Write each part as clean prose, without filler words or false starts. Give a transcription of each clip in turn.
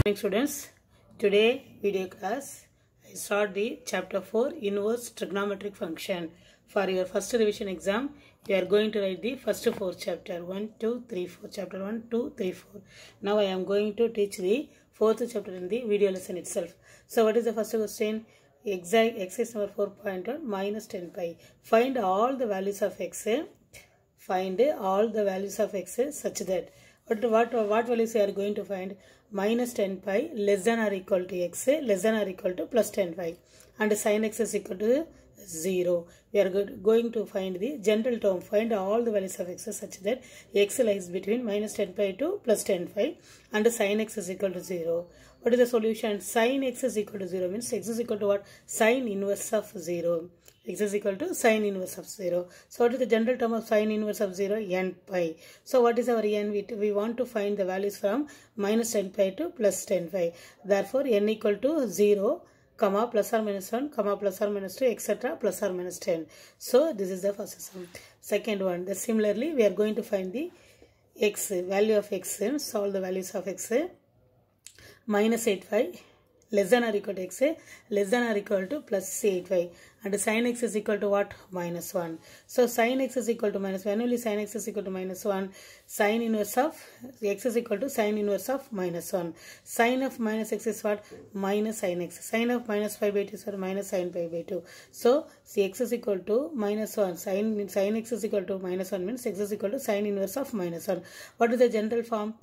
Morning students, today video class I start the chapter 4 inverse trigonometric function. For your first revision exam, you are going to write the first 4 chapter 1, 2, 3, 4 chapter 1, 2, 3, 4. Now I am going to teach the fourth chapter in the video lesson itself. So what is the first question? Exercise number 4.1 minus 10 pi. Find all the values of x. Find all the values of x such that what values you are going to find? Minus 10 pi less than or equal to x less than or equal to plus 10 pi and sin x is equal to 0. We are going to find the general term. Find all the values of x such that x lies between minus 10 pi to plus 10 pi and sin x is equal to 0. What is the solution? Sin x is equal to 0 means x is equal to what? Sin inverse of 0. X is equal to sin inverse of 0. So what is the general term of sin inverse of 0? N pi. So what is our n? We want to find the values from minus 10 pi to plus 10 pi. Therefore n equal to 0, comma plus or minus 1, comma plus or minus 2, etc. plus or minus 10. So this is the first sum. Second one. Similarly, we are going to find the x, value of x, solve the values of x. Minus 8 pi less than or equal to x less than or equal to plus 8 pi and sin x is equal to what? Minus 1. So sin x is equal to minus 1. Only sin x is equal to minus 1. Sin inverse of x is equal to sin inverse of minus 1. Sin of minus x is what? Minus sin x. Sin of minus pi by 2 is what? Minus sin pi by 2. So x is equal to minus 1. Sin x is equal to minus 1 means x is equal to sin inverse of minus 1. What is the general form?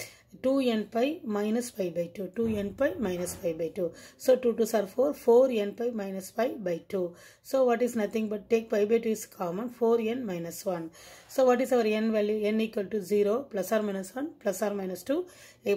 2n pi minus pi by 2. 2n pi minus pi by 2. So 2 2s are 4. 4n pi minus pi by 2. So what is nothing but take pi by 2 is common. 4n minus 1. So what is our n value? N equal to 0 plus or minus 1 plus or minus 2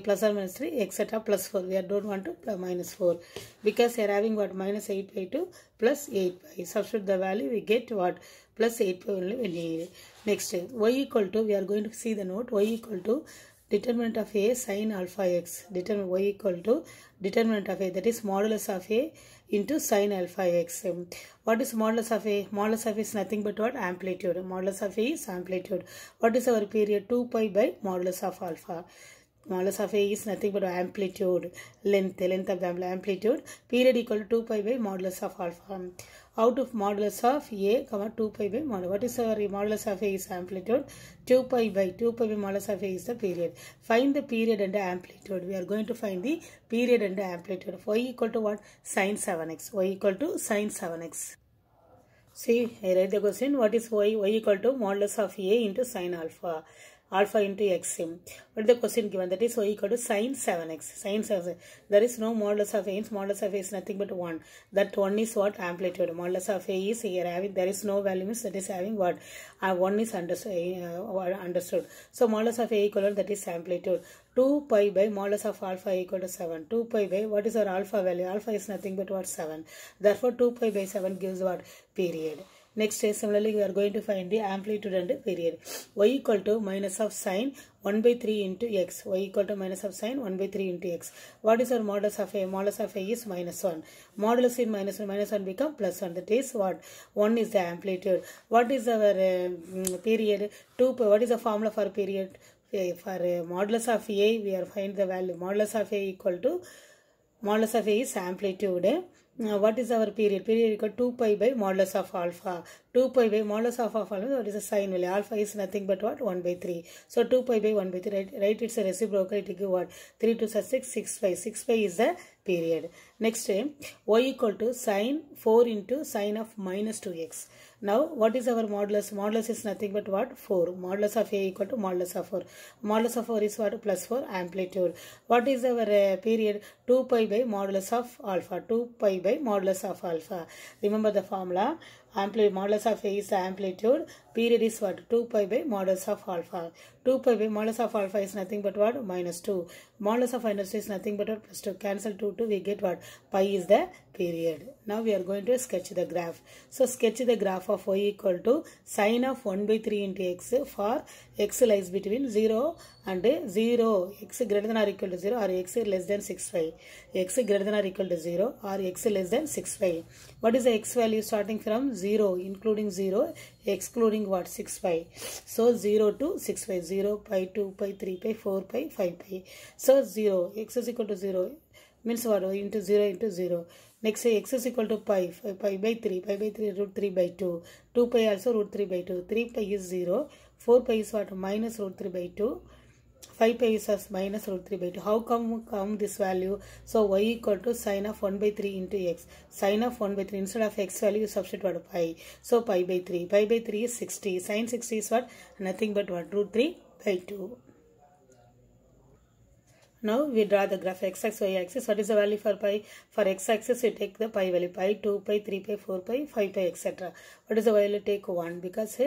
plus or minus 3 etc. plus 4. We don't want to minus 4 because we are having what? Minus 8 by 2 plus 8 pi. Substitute the value, we get what? Plus 8 pi only we need. Next, y equal to, we are going to see the note, y equal to determinant of a sin alpha x. Determine y equal to determinant of a, that is modulus of a into sin alpha x. What is modulus of a? Modulus of a is nothing but what? Amplitude. Modulus of a is amplitude. What is our period? 2 pi by modulus of alpha. Modulus of a is nothing but amplitude. Length of the amplitude. Period equal to 2 pi by modulus of alpha. Out of modulus of a, comma 2 pi by modulus. What is our modulus of a is amplitude? 2 pi by modulus of a is the period. Find the period and the amplitude. We are going to find the period and the amplitude. Y equal to what? Sin 7x. Y equal to sin 7x. See, I write the question. What is y? Y equal to modulus of a into sin alpha. Alpha into x. What is the question given? That is y equal to sin 7x. Sin 7x. There is no modulus of a. Modulus of a is nothing but 1. That 1 is what? Amplitude. Modulus of a is here having, there is no value means that is having what? 1 is understood. So modulus of a equal to, that is amplitude. 2 pi by modulus of alpha equal to 7. 2 pi by, what is our alpha value? Alpha is nothing but what? 7. Therefore 2 pi by 7 gives what? Period. Next, similarly, we are going to find the amplitude and period. Y equal to minus of sin 1 by 3 into x. Y equal to minus of sin 1 by 3 into x. What is our modulus of a? Modulus of a is minus 1. Modulus in minus 1 become plus 1. That is what? 1 is the amplitude. What is our period? 2 pi. What is the formula for period? For modulus of a, we are find the value. Modulus of a equal to, modulus of a is amplitude. What is our period? Period equal to 2 pi by modulus of alpha. 2 pi by modulus of alpha, what is the sign value? Alpha is nothing but what? 1 by 3. So 2 pi by 1 by 3, right? It's a reciprocal. It give what? 3 to 6, 6 pi. 6 pi is the period. Next, y equal to sin 4 into sin of minus 2x. Now, what is our modulus? Modulus is nothing but what? 4. Modulus of a equal to modulus of 4. Modulus of 4 is what? Plus 4. Amplitude. What is our period? 2 pi by modulus of alpha. 2 pi by modulus of alpha. Remember the formula. Modulus of a is the amplitude. Period is what? 2 pi by modulus of alpha. 2 pi by modulus of alpha is nothing but what? Minus 2. Modulus of minus 2 is nothing but what? Plus 2. Cancel 2, we get what? Pi is the period. Now we are going to sketch the graph. So sketch the graph of y equal to sin of 1 by 3 into x for x lies between 0 and 0. X greater than or equal to 0 or x less than 6 pi. X greater than or equal to 0 or x less than 6 pi. What is the x value starting from 0? 0 including 0 excluding what 6 pi. So 0 to 6 pi, 0 pi 2 pi 3 pi 4 pi 5 pi. So 0 x is equal to 0 means what, into 0 into 0. Next say x is equal to pi, pi by 3 root 3 by 2, 2 pi also root 3 by 2, 3 pi is 0, 4 pi is what, minus root 3 by 2, 5 pi is as minus root 3 by 2. How come this value? So y equal to sine of 1 by 3 into x. Sine of 1 by 3 instead of x value you substitute what, pi. So pi by 3. Pi by 3 is 60. Sine 60 is what? Nothing but what? Root 3 by 2. Now we draw the graph x-axis, y-axis. What is the value for pi? For x-axis we take the pi value. Pi, 2 pi, 3 pi, 4 pi, 5 pi, etc. What is the value? Take 1 because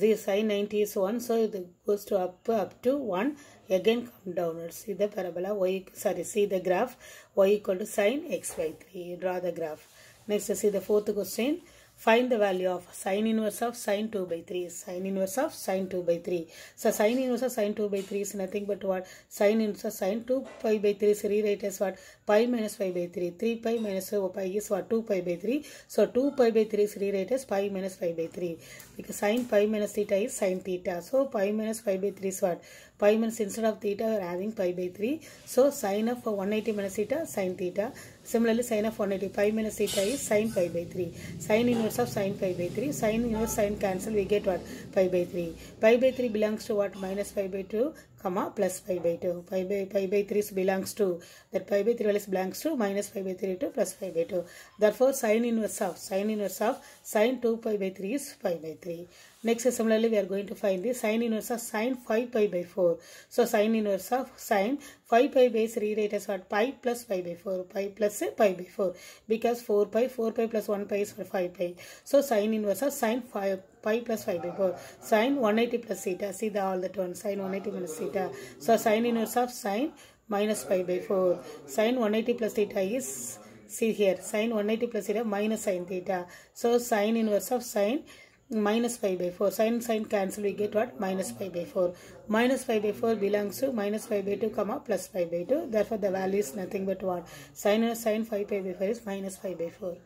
the sine 90 is 1. So it goes to up to 1. Again come downwards. See the parabola. See the graph. Y equal to sine x by 3. Draw the graph. Next see the fourth question. Find the value of sine inverse of sine 2 by 3. Sine inverse of sine 2 by 3. So sine inverse of sine 2 by 3 is nothing but what? Sine inverse of sine 2 pi by 3 is rewrite as what? Pi minus pi by 3. 3 pi minus pi is what? 2 pi by 3. So 2 pi by 3 is rewrite as pi minus pi by 3. Because sine pi minus theta is sine theta. So pi minus pi by 3 is what? Pi minus instead of theta we are having pi by 3. So sine of 180 minus theta sine theta. Similarly sine of 180 pi minus theta is sine pi by 3. Sine inverse of sine pi by 3. Sine inverse sine cancel we get what? Pi by 3. Pi by 3 belongs to what? Minus pi by 2 comma plus pi by 2. Pi by 3 belongs to that pi by 3 values belongs to minus pi by 3 to plus pi by 2. Therefore sine inverse of sine 2 pi by 3 is pi by 3. Next similarly we are going to find the sine inverse of sine 5 pi by 4. So sine inverse of sine 5 pi by is rewrite as what? Pi plus pi by 4. Pi plus pi by 4. Because 4 pi plus 1 pi is 5 pi. So sine inverse of sine 5 pi plus 5 by 4. Sine 180 plus theta. See the all that one. Sine 180 minus theta. So sine inverse of sine minus pi by 4. Sine 180 plus theta is, see here, sine 180 plus theta minus sine theta. So sine inverse of sine minus pi by 4. Sine cancel we get what? Minus pi by 4. Minus pi by 4 belongs to minus pi by 2 comma plus pi by 2. Therefore the value is nothing but what? Sine 5 pi by 4 is minus pi by 4.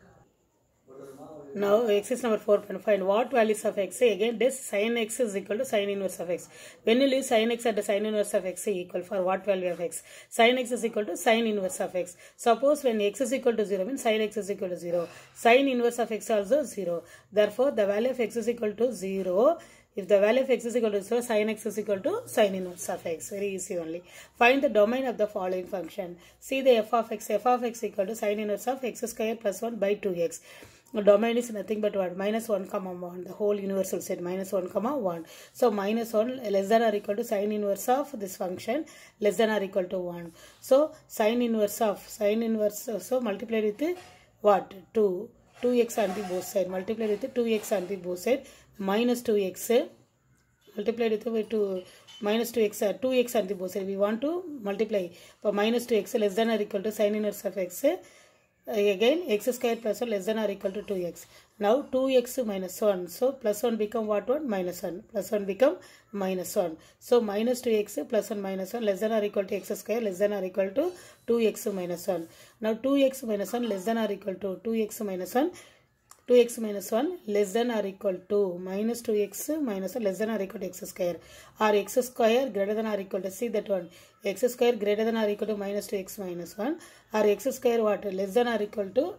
Now exercise number 4. Find what values of x. Again this sin x is equal to sin inverse of x. When you leave sin x at the sin inverse of x equal, for what value of x? Sin x is equal to sin inverse of x. Suppose when x is equal to 0 means sin x is equal to 0. Sin inverse of x also 0. Therefore the value of x is equal to 0. If the value of x is equal to 0, sin x is equal to sin inverse of x. Very easy only. Find the domain of the following function. See the f of x. F of x equal to sin inverse of x square plus 1 by 2x. The domain is nothing but what? Minus 1 comma 1. The whole universal set minus 1 comma 1. So minus 1 less than or equal to sin inverse of this function less than or equal to 1. So sin inverse, so multiplied with what? 2. 2x on the both side. Multiplied with 2x on the both side. Minus 2x multiplied with 2 minus 2x 2x on the both side. We want to multiply for minus 2x less than or equal to sin inverse of x. Again x square plus 1 less than or equal to 2x. Now 2x minus 1. So plus 1 become what one? Minus 1. Plus 1 become minus 1. So minus 2x plus 1 minus 1 less than or equal to x square less than or equal to 2x minus 1. Now 2x minus 1 less than or equal to 2x minus 1. 2x minus 1 less than or equal to minus 2x minus 1 less than or equal to x square, or x square greater than or equal to, see that one, x square greater than or equal to minus 2x minus 1, or x square what, less than or equal to,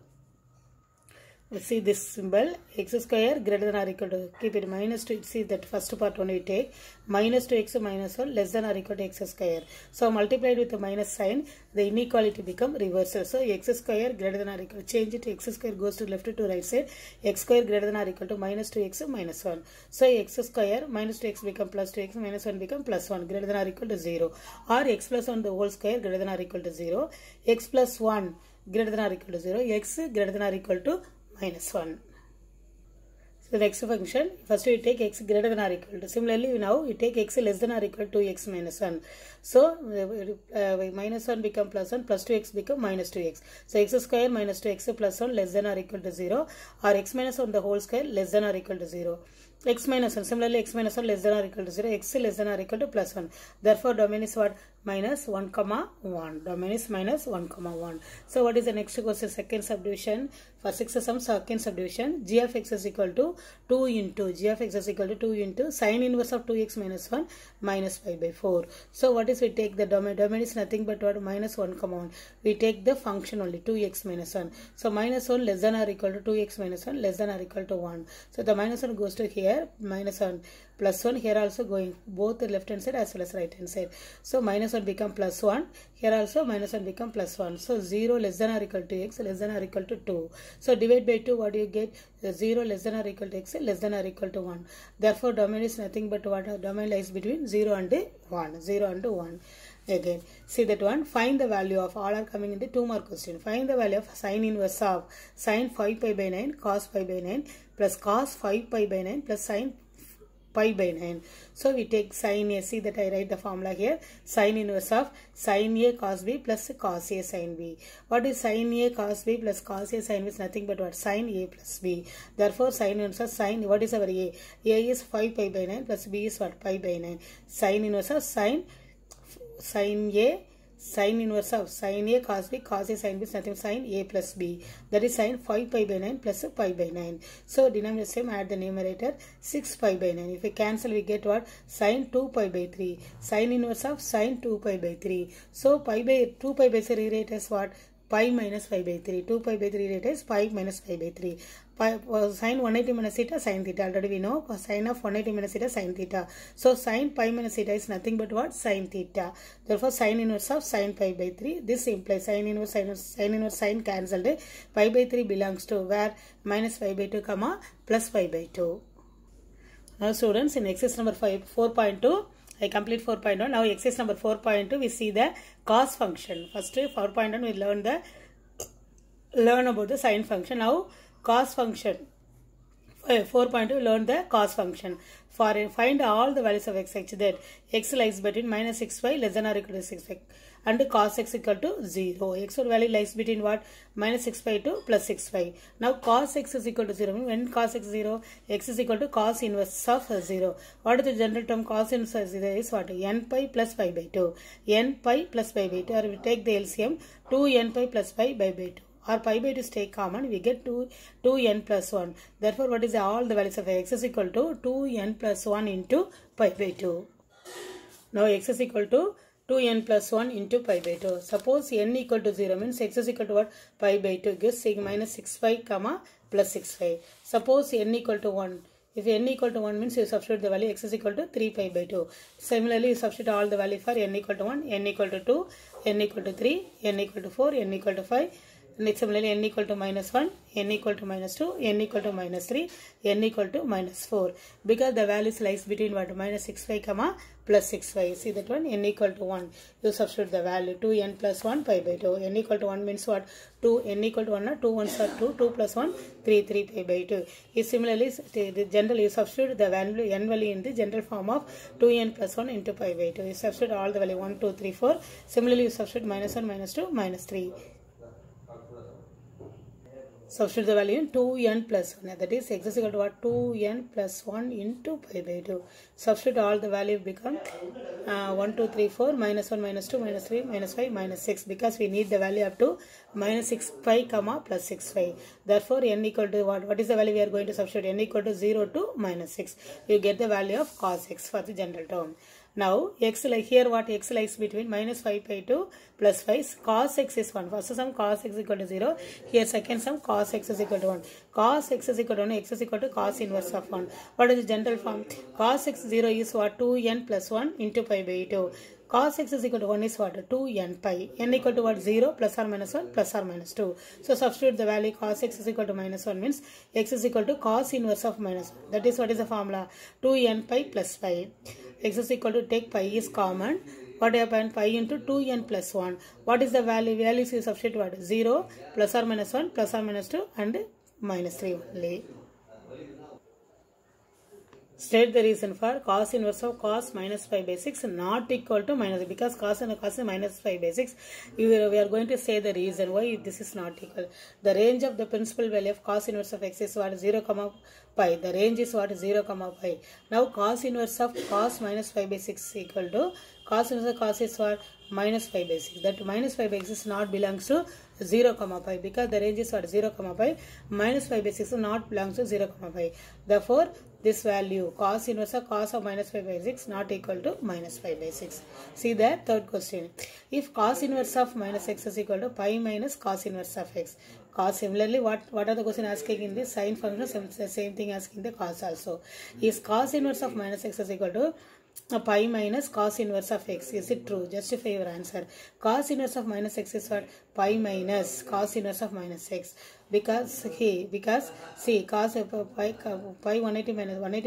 see this symbol, x square greater than or equal to, keep it minus 2, see that first part only we take, minus 2x minus 1 less than or equal to x square. So multiplied with the minus sign, the inequality become reversal. So x square greater than or equal, change it, x square goes to left to right side, x square greater than or equal to minus 2x minus 1. So x square minus 2x become plus 2x minus 1 become plus 1 greater than or equal to 0, or x plus 1 the whole square greater than or equal to 0, x plus 1 greater than or equal to 0, x greater than or equal to minus 1. So the next function, first we take x greater than or equal to. Similarly, now we take x less than or equal to x minus 1. So minus 1 become plus 1, plus 2x become minus 2x. So x square minus 2x plus 1 less than or equal to 0, or x minus 1 the whole square less than or equal to 0. x minus 1. Similarly, x minus 1 less than or equal to 0. X less than or equal to plus 1. Therefore, domain is what? Minus 1 comma 1. Domain is minus 1 comma 1. So, what is the next question? Second subdivision. For 6 sum, second subdivision. G of x is equal to 2 into. G of x is equal to 2 into sine inverse of 2x minus 1 minus 5 by 4. So, what is we take the domain? Domain is nothing but what? Minus 1 comma 1. We take the function only 2x minus 1. So, minus 1 less than or equal to 2x minus 1 less than or equal to 1. So, the minus 1 goes to here. Minus 1 plus 1 here also going both the left hand side as well as right hand side. So minus 1 become plus 1. Here also minus 1 become plus 1. So 0 less than or equal to x less than or equal to 2. So divide by 2, what do you get? 0 less than or equal to x less than or equal to 1. Therefore domain is nothing but what? Domain lies between 0 and 1. 0 and 1. Again, see that one. Find the value of, all are coming in the 2 mark question. Find the value of sine inverse of sine 5 pi by 9 cos pi by 9 plus cos 5 pi by 9 plus sine pi by 9. So we take sine A. See that I write the formula here. Sine inverse of sine A cos B plus cos A sine B. What is sine A cos B plus cos A sine B is nothing but what? Sine A plus B. Therefore sine inverse of sine, what is our A? A is 5 pi by 9 plus B is what? Pi by 9. Sine inverse of sine A, sine inverse of sine A cos B, cos A sine B is nothing sine A plus B. That is sine 5 pi by 9 plus pi by 9. So denominator same, add the numerator 6 pi by 9. If we cancel, we get what? Sine 2 pi by 3. Sine inverse of sine 2 pi by 3. So pi by 2 pi by 3 rate is what? Pi minus pi by 3. 2 pi by 3 rate is pi minus pi by 3. Sine 180 minus theta sine theta. Already we know sine of 180 minus theta sine theta. So sine pi minus theta is nothing but what? Sine theta. Therefore sine inverse of sine pi by 3. This implies sine inverse sine cancelled. Pi by 3 belongs to where? Minus pi by 2 comma plus pi by 2. Now students, in exercise number 4.2. I complete 4.1. Now exercise number 4.2, we see the cos function. First 4.1 we learn about the sine function. Now cos function. 4.2 learn the cos function. Find all the values of x such that x lies between minus 6y less than or equal to 6y and cos x equal to 0. X value lies between what? Minus 6y to plus 6y. Now cos x is equal to 0. When cos x is 0, x is equal to cos inverse of 0. What is the general term? Cos inverse of 0 is what? N pi plus pi by 2. N pi plus pi by 2. Or we take the LCM 2n pi plus pi by 2. Or pi by 2 take common, we get 2n plus 1. Therefore, what is all the values of x is equal to 2n plus 1 into pi by 2. Now x is equal to 2n plus 1 into pi by 2. Suppose n equal to 0 means x is equal to what? Pi by 2 gives minus 6pi comma plus 6pi. Suppose n equal to 1. If n equal to 1 means you substitute the value x is equal to 3 pi by 2. Similarly, you substitute all the value for n equal to 1, n equal to 2, n equal to 3, n equal to 4, n equal to 5. And similarly, n equal to minus 1, n equal to minus 2, n equal to minus 3, n equal to minus 4. Because the values lies between what? Minus 6y comma plus 6y. See that one? N equal to 1. You substitute the value 2n plus 1 pi by 2. N equal to 1 means what? 2. N equal to 1 or 2 1s are 2. 2 plus 1, 3 pi by 2. Similarly, generally you substitute the value n value in the general form of 2n plus 1 into pi by 2. You substitute all the value 1, 2, 3, 4. Similarly, you substitute minus 1, minus 2, minus 3. Substitute the value in 2n plus 1. That is x is equal to what? 2n plus 1 into pi by 2. Substitute all the value become 1, 2, 3, 4, minus 1, minus 2, minus 3, minus 5, minus 6. Because we need the value up to minus 6 pi comma plus 6 pi. Therefore, n equal to what? What is the value we are going to substitute? N equal to 0 to minus 6. You get the value of cos x for the general term. Now, x like here what? X lies between minus 5 pi to plus 5. Cos x is 1. First sum cos x is equal to 0. Here second sum cos x is equal to 1. Cos x is equal to 1. X is equal to cos inverse of 1. What is the general form? Cos x 0 is what? 2n plus 1 into pi by 2. Cos x is equal to 1 is what? 2n pi. N equal to what? 0 plus or minus 1 plus or minus 2. So substitute the value cos x is equal to minus 1 means x is equal to cos inverse of minus 1. That is what is the formula? 2n pi plus pi. X is equal to take pi is common. What happened? Pi into 2n plus 1. What is the value? Values you substitute what? 0 plus or minus 1 plus or minus 2 and minus 3 only. State the reason for cos inverse of cos minus 5 by 6 not equal to minus, because cos and cos is minus 5 by 6. We are going to say the reason why this is not equal. The range of the principal value of cos inverse of x is what? 0 comma pi. The range is what? 0 comma pi. Now cos inverse of cos minus 5 by 6 equal to cos inverse of cos is what? Minus 5 by 6. That minus 5 by 6 is not belongs to 0 comma pi, because the range is what? 0 comma pi. Minus 5 by 6 not belongs to 0 comma pi. Therefore this value cos inverse of cos of minus 5 by 6 not equal to minus 5 by 6. See the third question. If cos inverse of minus x is equal to pi minus cos inverse of x. Cos, similarly, what are the question asking in the sine function? Same thing asking the cos also. Is cos inverse of minus x is equal to pi minus cos inverse of x? Is it true? Justify your answer. Cos inverse of minus x is what? Pi minus cos inverse of minus x. Because see cos pi 180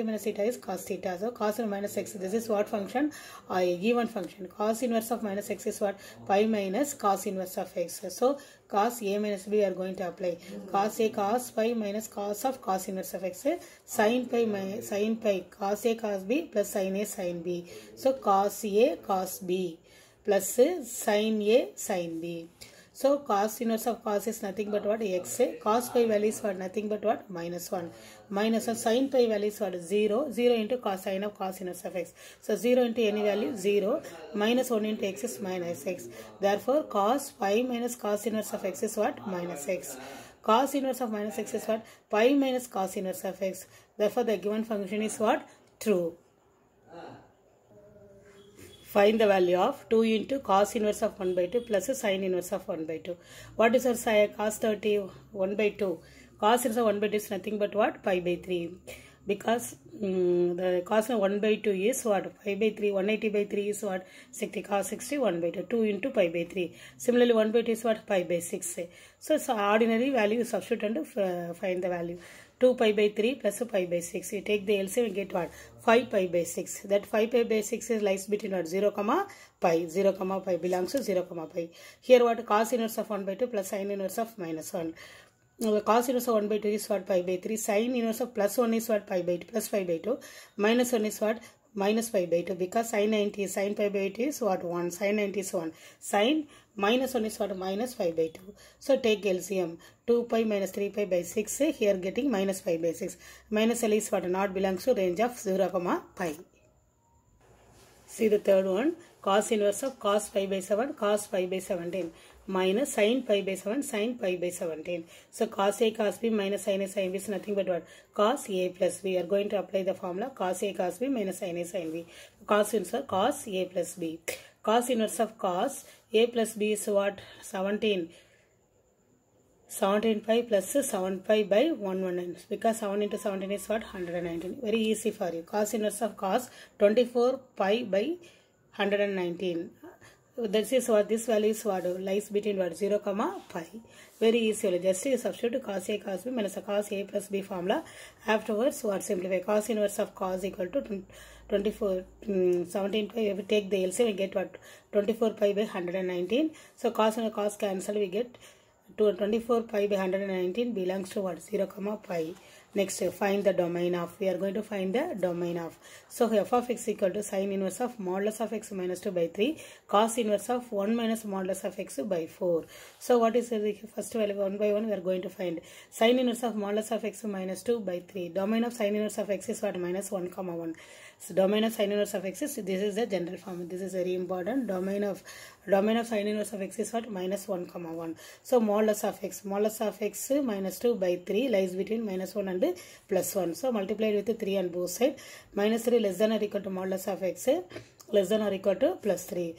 minus theta is cos theta. So cos minus x. This is what function? A given function. Cos inverse of minus x is what? Pi minus cos inverse of x. So cos a minus b we are going to apply. Cos a cos pi minus cos of cos inverse of x. Sin pi cos a cos b plus sin a sin b. So cos a cos b plus sin a sin b. So cos inverse of cos is nothing but what? X. Cos pi value is what? Nothing but what? Minus 1. Minus 1. Sin pi value is what? 0. 0 into cos sin of cos inverse of x. So 0 into any value 0. Minus 1 into x is minus x. Therefore cos pi minus cos inverse of x is what? Minus x. Cos inverse of minus x is what? Pi minus cos inverse of x. Therefore the given function is what? True. Find the value of 2 into cos inverse of 1 by 2 plus sin inverse of 1 by 2. What is our cos 30? 1 by 2. Cos inverse of 1 by 2 is nothing but what? Pi by 3. Because the cos of 1 by 2 is what? Pi by 3. 180 by 3 is what? 60. Cos 60, 1 by 2. 2 into pi by 3. Similarly, 1 by 2 is what? Pi by 6. So ordinary value you substitute and find the value. 2 pi by 3 plus pi by 6. You take the LCM and get what? 5 pi by 6. That 5 pi by 6 is lies between what? 0 comma pi. 0 comma pi belongs to 0 comma pi. Here what? Cos inverse of 1 by 2 plus sin inverse of minus 1. Cos inverse of 1 by 2 is what? Pi by 3. Sin inverse of plus 1 is what? Pi by 2 plus 5 by 2. Minus 1 is what? Minus pi by 2, because sin 90 sin pi by 2 is what? 1. Sin 90 is 1. Sin minus 1 is what? Minus 5 by 2. So take LCM. 2 pi minus 3 pi by 6. Here getting minus 5 by 6. Minus L is what? Not belongs to range of 0 comma pi. See the third one. Cos inverse of cos pi by 7, cos pi by 17. Minus sin pi by 7, sin pi by 17. So cos a cos b minus sin a sin b is nothing but what? Cos a plus b. We are going to apply the formula cos a cos b minus sin a sin b. Cos inverse of cos a plus b. Cos inverse of cos a plus b is what? 17. 17 pi plus 7 pi by 1 because 7 into 17 is what? 119. Very easy for you. Cos inverse of cos 24 pi by 119. This is what this value is what? Lies between what? 0 comma pi. Very easy. Just you substitute cos a cos b minus cos a plus b formula. Afterwards what? Simplify. Cos inverse of cos equal to 24 17 pi. If we take the LCM we get what? 24 pi by 119. So cos and cos cancel, we get 24 pi by 119 belongs to what? 0 comma pi. Next, find the domain of. We are going to find the domain of. So f of x equal to sin inverse of modulus of x minus 2 by 3, cos inverse of 1 minus modulus of x by 4. So what is the first value? 1 by 1 we are going to find. Sin inverse of modulus of x minus 2 by 3. Domain of sin inverse of x is what? Minus 1 comma 1. So domain of sin inverse of x is, this is the general form. This is very important. Domain of sin inverse of x is what? Minus 1 comma 1. So modulus of x minus 2 by 3 lies between minus 1 and plus 1. So multiplied with 3 on both sides. Minus 3 less than or equal to modulus of x less than or equal to plus 3.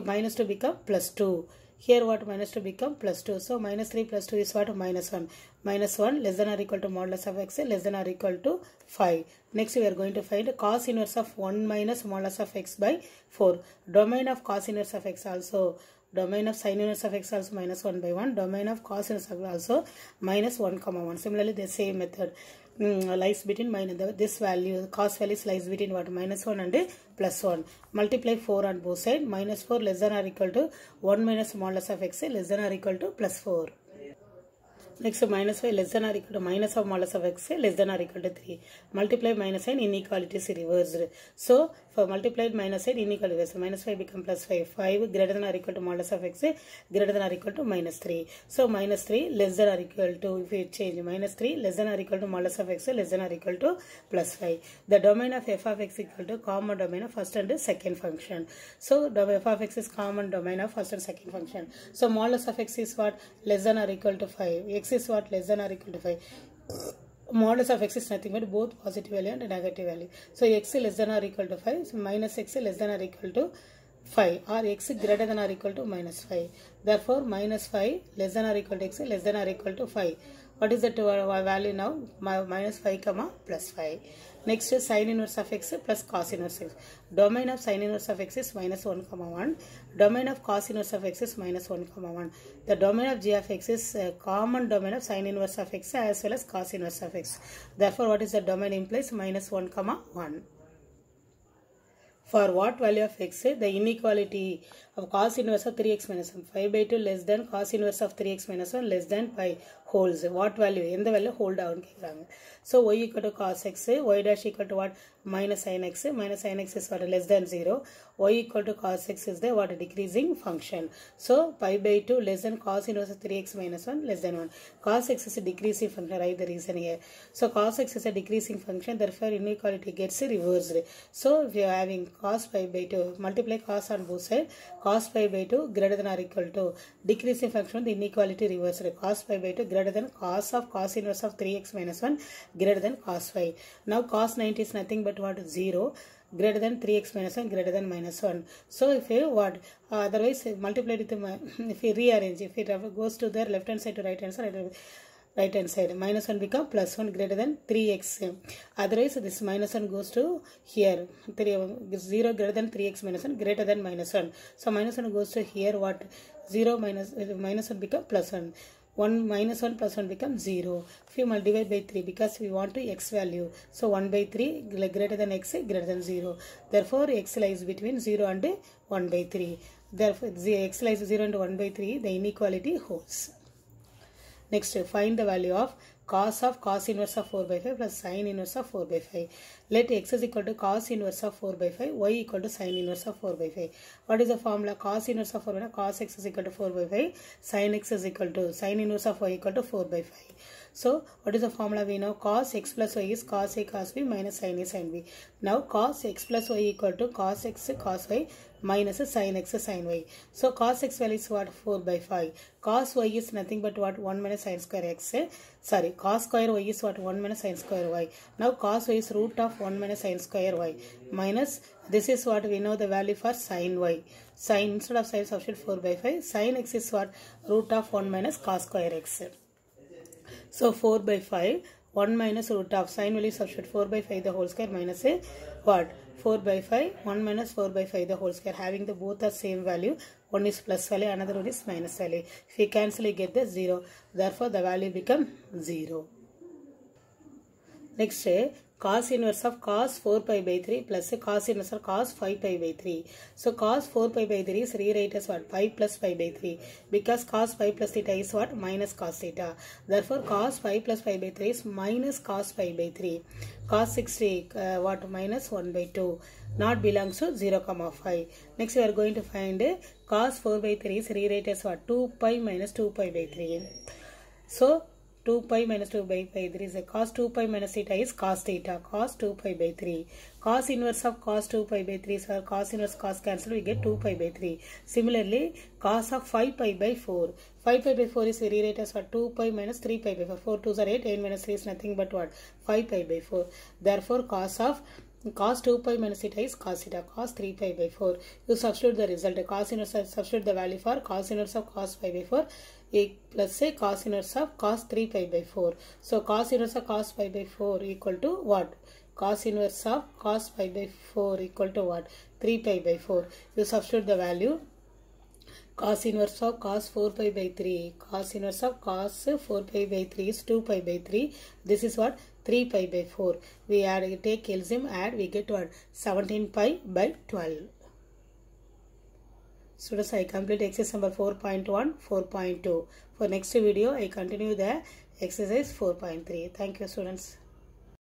Minus 2 become plus 2. Here what? Minus 2 become plus 2. So minus 3 plus 2 is what? Minus 1. Minus 1 less than or equal to modulus of x less than or equal to 5. Next we are going to find cos inverse of 1 minus modulus of x by 4. Domain of cos inverse of x also. Domain of sin inverse of x also minus 1 by 1. Domain of cos inverse of also minus 1 comma 1. Similarly the same method lies between this value. Cos value lies between what? Minus 1 and plus 1. Multiply 4 on both sides. Minus 4 less than or equal to 1 minus modulus of x less than or equal to plus 4. Next, minus 5 less than or equal to minus of modulus of x less than or equal to 3. Multiply minus sign, inequality is reversed. So, for multiplied minus sign, inequality, so minus 5 become plus 5. 5 greater than or equal to modulus of x greater than or equal to minus 3. So, minus 3 less than or equal to, if we change minus 3 less than or equal to modulus of x less than or equal to plus 5. The domain of f of x equal to common domain of first and second function. So, f of x is common domain of first and second function. So, modulus of x is what? Less than or equal to 5. X is what? Less than or equal to 5. Modulus of x is nothing but both positive value and negative value. So, x less than or equal to 5. So, minus x less than or equal to 5 or x greater than or equal to minus 5. Therefore, minus 5 less than or equal to x less than or equal to 5. What is the value now? Minus 5 comma plus 5. Next is sin inverse of x plus cos inverse x. Domain of sin inverse of x is minus 1 comma 1. Domain of cos inverse of x is minus 1 comma 1. The domain of g of x is a common domain of sin inverse of x as well as cos inverse of x. Therefore, what is the domain implies? Minus 1 comma 1. For what value of x? The inequality of cos inverse of 3x minus 1. 5 by 2 less than cos inverse of 3x minus 1 less than pi holds. What value? In the value hold down. So, y equal to cos x, y dash equal to what? Minus sin x. Minus sin x is what? Less than 0. Y equal to cos x is the what? Decreasing function. So, pi by 2 less than cos inverse of 3x minus 1 less than 1. Cos x is a decreasing function. Write the reason here. So, cos x is a decreasing function. Therefore, inequality gets reversed. So, if you are having cos pi by 2, multiply cos on both sides. Cos pi by 2 greater than or equal to decreasing function, the inequality reversed. Cos pi by 2 greater than cos of cos inverse of 3x minus 1 greater than cos 5. Now, cos 90 is nothing but what? 0. Greater than 3x minus 1 greater than minus 1. So, if you what? Otherwise, multiply with if you rearrange, if it goes to the left hand side to right hand side, minus 1 become plus 1 greater than 3x. Otherwise, this minus 1 goes to here. 0 greater than 3x minus 1 greater than minus 1. So, minus 1 goes to here. What? 0 minus 1 become plus 1. 1 minus 1 plus 1 becomes 0. If you multiply by 3 because we want to x value. So, 1 by 3 greater than x greater than 0. Therefore, x lies between 0 and 1 by 3. Therefore, x lies 0 and 1 by 3. The inequality holds. Next, find the value of cos inverse of 4 by 5 plus sin inverse of 4 by 5. Let x is equal to cos inverse of 4 by 5, y equal to sin inverse of 4 by 5. What is the formula? Cos inverse of 4 by 5, cos x is equal to 4 by 5, sin x is equal to sin inverse of y equal to 4 by 5. So, what is the formula? We know cos x plus y is cos a cos b minus sin a sin b. Now, cos x plus y equal to cos x cos y minus sin x sin y. So, cos x value is what? 4 by 5. Cos y is nothing but what? 1 minus sin square x. Sorry, cos square y is what? 1 minus sin square y. Now, cos y is root of 1 minus sin square y. Minus, this is what we know the value for sin y. Sin, instead of sin, substitute 4 by 5. Sin x is what? Root of 1 minus cos square x. So, 4 by 5, 1 minus root of sin value substitute 4 by 5 the whole square minus a what? 4 by 5, 1 minus 4 by 5 the whole square, having the both are same value. One is plus value, another one is minus value. If we cancel, you get the 0. Therefore, the value become 0. Next, cos inverse of cos 4 pi by 3 plus cos inverse of cos 5 pi by 3. So, cos 4 pi by 3 is rewrite as what? 5 plus pi by 3. Because cos 5 plus theta is what? Minus cos theta. Therefore, cos 5 plus pi by 3 is minus cos pi by 3. Cos 60 what? Minus 1 by 2. Not belongs to 0, 5. Next, we are going to find cos 4 by 3 is rewrite as what? 2 pi minus 2 pi by 3. So, 2 pi minus 2 by 3 is a cos 2 pi minus theta is cos theta, cos 2 pi by 3. Cos inverse of cos 2 pi by 3 is cos inverse cos cancel, we get 2 pi by 3. Similarly, cos of 5 pi by 4. 5 pi by 4 is rewrite as what? 2 pi minus 3 pi by 4. 4 2s are 8, 8 minus 3 is nothing but what? 5 pi by 4. Therefore, cos 2 pi minus theta is cos theta, cos 3 pi by 4. You substitute the result. Cos inverse, substitute the value for cos inverse of cos pi by 4 plus say cos inverse of cos 3 pi by 4. So, cos inverse of cos pi by 4 equal to what? Cos inverse of cos pi by 4 equal to what? 3 pi by 4. You substitute the value. Cos inverse of cos 4 pi by 3. Cos inverse of cos 4 pi by 3 is 2 pi by 3. This is what? 3 pi by 4. We add, take LCM, add, we get what? 17 pi by 12. Students, I complete exercise number 4.1, 4.2. For next video, I continue the exercise 4.3. Thank you, students.